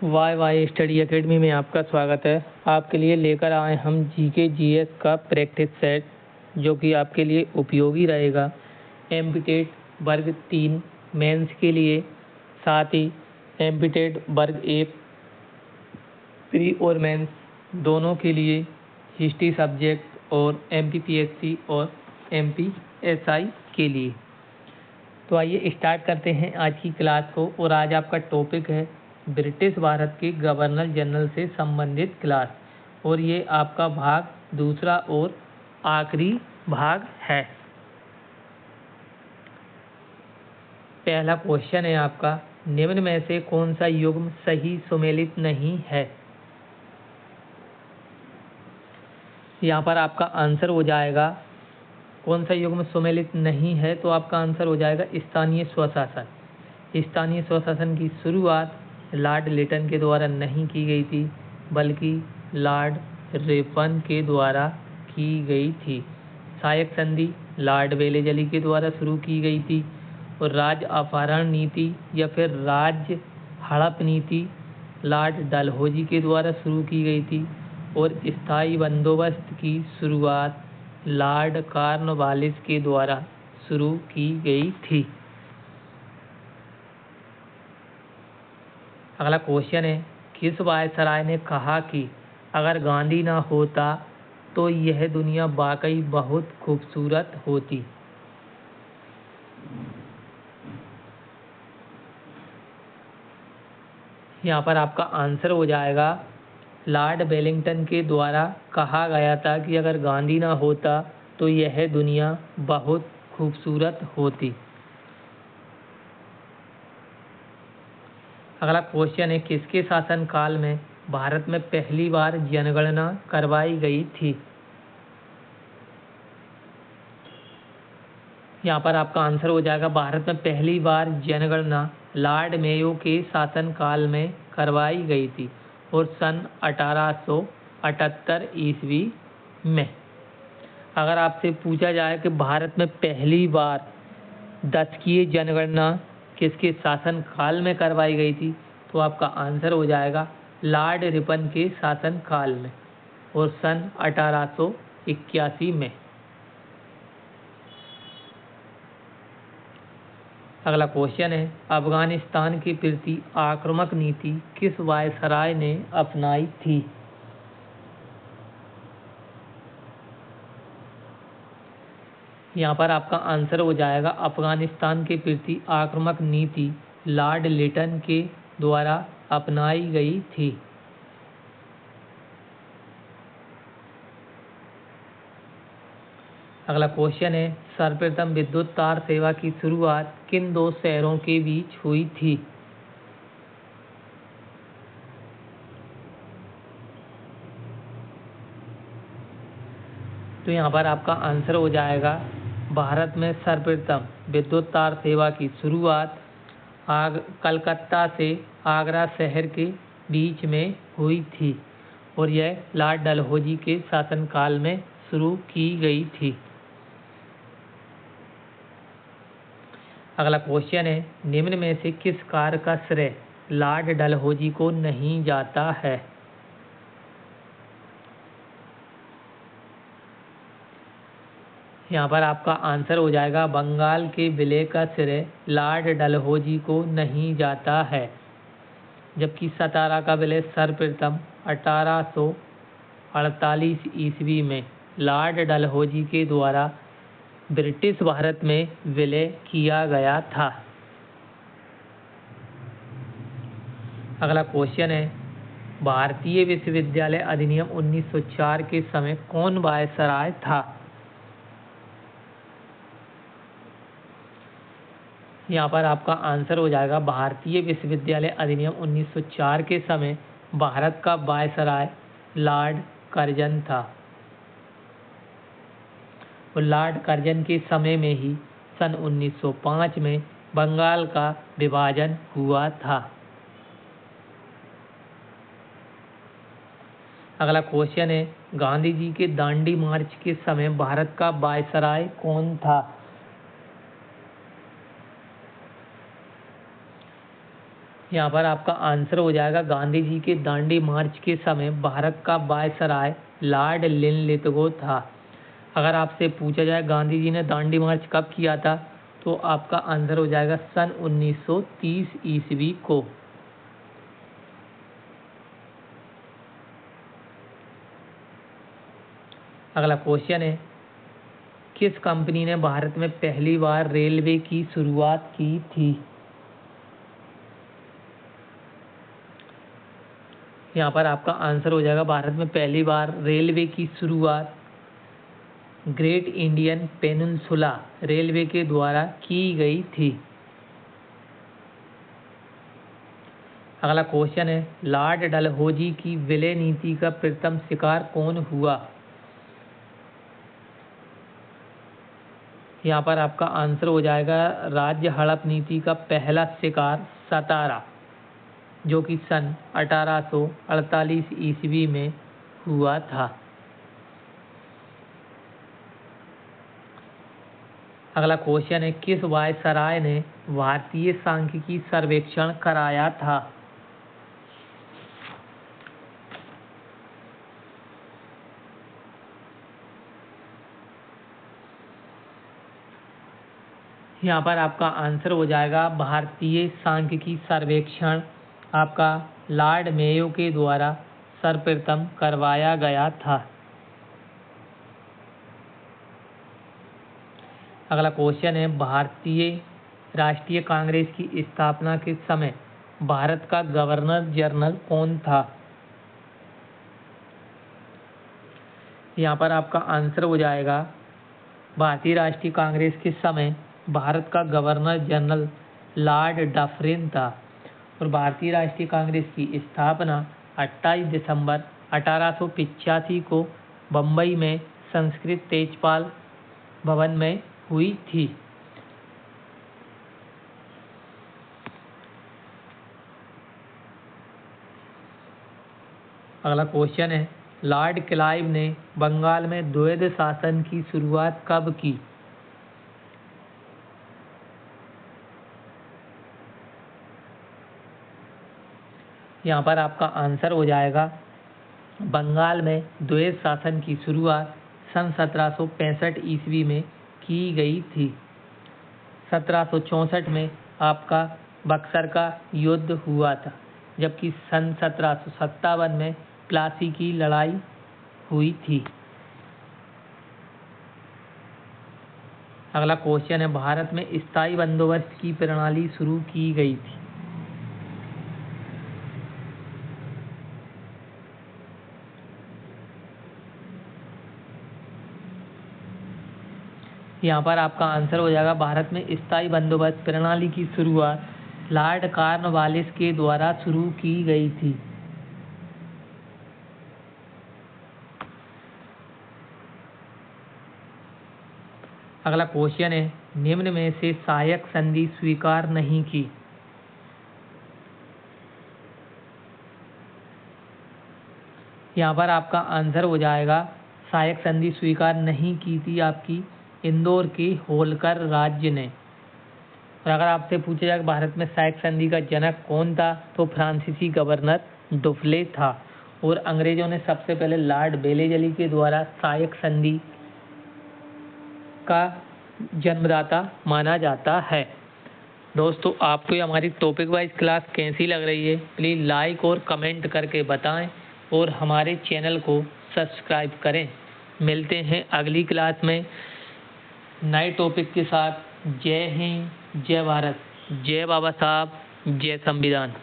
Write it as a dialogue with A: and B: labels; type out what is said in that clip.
A: Y Y study academy में आपका स्वागत है। आपके लिए लेकर आए हम जीके जीएस का प्रैक्टिस सेट, जो कि आपके लिए उपयोगी रहेगा एमपीटेट वर्ग 3 मेंस के लिए, साथ ही एमपीटेट वर्ग 1 प्री और मेंस दोनों के लिए, हिस्ट्री सब्जेक्ट और एमपीपीएससी और एमपीएसआई के लिए। तो आइए स्टार्ट करते हैं आज की क्लास को। और आज आपका टॉपिक है ब्रिटिश भारत के गवर्नर जनरल से संबंधित क्लास, और ये आपका भाग दूसरा और आखिरी भाग है। पहला क्वेश्चन है आपका, निम्न में से कौन सा युग्म सही सुमेलित नहीं है। यहाँ पर आपका आंसर हो जाएगा, कौन सा युग्म सुमेलित नहीं है, तो आपका आंसर हो जाएगा स्थानीय स्वशासन। स्थानीय स्वशासन की शुरुआत लॉर्ड लिटन के द्वारा नहीं की गई थी, बल्कि लॉर्ड रिपन के द्वारा की गई थी। सहायक संधि लॉर्ड वेलेजली के द्वारा शुरू की गई थी, और राज्य अपहरण नीति या फिर राज्य हड़प नीति लॉर्ड डलहौजी के द्वारा शुरू की गई थी, और स्थायी बंदोबस्त की शुरुआत लॉर्ड कॉर्नवालिस के द्वारा शुरू की गई थी। अगला क्वेश्चन है, किस वायसराय ने कहा कि अगर गांधी ना होता तो यह दुनिया वाकई बहुत खूबसूरत होती। यहाँ पर आपका आंसर हो जाएगा, लॉर्ड वेलिंगटन के द्वारा कहा गया था कि अगर गांधी ना होता तो यह दुनिया बहुत खूबसूरत होती। अगला क्वेश्चन है, किसके शासनकाल में भारत में पहली बार जनगणना करवाई गई थी। यहाँ पर आपका आंसर हो जाएगा, भारत में पहली बार जनगणना लॉर्ड मेयो के शासनकाल में करवाई गई थी, और सन 1878 ईस्वी में। अगर आपसे पूछा जाए कि भारत में पहली बार दशकीय जनगणना किसके शासनकाल में करवाई गई थी, तो आपका आंसर हो जाएगा लॉर्ड रिपन के शासनकाल में, और सन 1881 में। अगला क्वेश्चन है, अफगानिस्तान के प्रति आक्रामक नीति किस वायसराय ने अपनाई थी। यहाँ पर आपका आंसर हो जाएगा, अफगानिस्तान के प्रति आक्रामक नीति लॉर्ड लिटन के द्वारा अपनाई गई थी। अगला क्वेश्चन है, सर्वप्रथम विद्युत तार सेवा की शुरुआत किन दो शहरों के बीच हुई थी। तो यहाँ पर आपका आंसर हो जाएगा, भारत में सर्वप्रथम विद्युत तार सेवा की शुरुआत कलकत्ता से आगरा शहर के बीच में हुई थी, और यह लॉर्ड डलहौजी के शासनकाल में शुरू की गई थी। अगला क्वेश्चन है, निम्न में से किस कार्य का श्रेय लॉर्ड डलहौजी को नहीं जाता है। यहाँ पर आपका आंसर हो जाएगा, बंगाल के विलय का श्रेय लॉर्ड डलहौजी को नहीं जाता है, जबकि सतारा का विलय सर्वप्रथम 1848 ईस्वी में लॉर्ड डलहौजी के द्वारा ब्रिटिश भारत में विलय किया गया था। अगला क्वेश्चन है, भारतीय विश्वविद्यालय अधिनियम 1904 के समय कौन वायसराय था। यहाँ पर आपका आंसर हो जाएगा, भारतीय विश्वविद्यालय अधिनियम 1904 के समय भारत का वायसराय लॉर्ड कर्जन था, और लॉर्ड कर्जन के समय में ही सन 1905 में बंगाल का विभाजन हुआ था। अगला क्वेश्चन है, गांधी जी के दांडी मार्च के समय भारत का वायसराय कौन था। यहाँ पर आपका आंसर हो जाएगा गांधी जी के दांडी मार्च के समय भारत का वायसराय लॉर्ड लिनलिथगो था। अगर आपसे पूछा जाए गांधी जी ने दांडी मार्च कब किया था, तो आपका आंसर हो जाएगा सन 1930 ईस्वी को। अगला क्वेश्चन है, किस कंपनी ने भारत में पहली बार रेलवे की शुरुआत की थी? यहाँ पर आपका आंसर हो जाएगा भारत में पहली बार रेलवे की शुरुआत ग्रेट इंडियन पेनिनसुला रेलवे के द्वारा की गई थी। अगला क्वेश्चन है, लॉर्ड डलहौजी की विलय नीति का प्रथम शिकार कौन हुआ? यहाँ पर आपका आंसर हो जाएगा राज्य हड़प नीति का पहला शिकार सतारा, जो कि सन 1848 ईस्वी में हुआ था। अगला क्वेश्चन है, किस वायसराय ने भारतीय सांख्यिकी सर्वेक्षण कराया था? यहाँ पर आपका आंसर हो जाएगा भारतीय सांख्यिकी सर्वेक्षण आपका लॉर्ड मेयो के द्वारा सर्वप्रथम करवाया गया था। अगला क्वेश्चन है, भारतीय राष्ट्रीय कांग्रेस की स्थापना के समय भारत का गवर्नर जनरल कौन था? यहाँ पर आपका आंसर हो जाएगा भारतीय राष्ट्रीय कांग्रेस के समय भारत का गवर्नर जनरल लॉर्ड डफरिन था और भारतीय राष्ट्रीय कांग्रेस की स्थापना 28 दिसंबर 1885 को बम्बई में संस्कृत तेजपाल भवन में हुई थी। अगला क्वेश्चन है, लॉर्ड क्लाइव ने बंगाल में द्वैध शासन की शुरुआत कब की? यहाँ पर आपका आंसर हो जाएगा बंगाल में द्वैध शासन की शुरुआत सन 1765 ईस्वी में की गई थी। 1764 में आपका बक्सर का युद्ध हुआ था, जबकि सन 1757 में प्लासी की लड़ाई हुई थी। अगला क्वेश्चन है, भारत में स्थायी बंदोबस्त की प्रणाली शुरू की गई थी। यहाँ पर आपका आंसर हो जाएगा भारत में स्थायी बंदोबस्त प्रणाली की शुरुआत लॉर्ड कॉर्नवालिस के द्वारा शुरू की गई थी। अगला क्वेश्चन है, निम्न में से सहायक संधि स्वीकार नहीं की। यहाँ पर आपका आंसर हो जाएगा सहायक संधि स्वीकार नहीं की थी आपकी इंदौर के होलकर राज्य ने। और अगर आपसे पूछा जाए भारत में सहायक संधि का जनक कौन था, तो फ्रांसीसी गवर्नर डुफ्ले था और अंग्रेजों ने सबसे पहले लॉर्ड वेलेस्ली के द्वारा सहायक संधि का जन्मदाता माना जाता है। दोस्तों, आपको ये हमारी टॉपिक वाइज क्लास कैसी लग रही है, प्लीज़ लाइक और कमेंट करके बताएं और हमारे चैनल को सब्सक्राइब करें। मिलते हैं अगली क्लास में नए टॉपिक के साथ। जय हिंद, जय भारत, जय बाबा साहब, जय संविधान।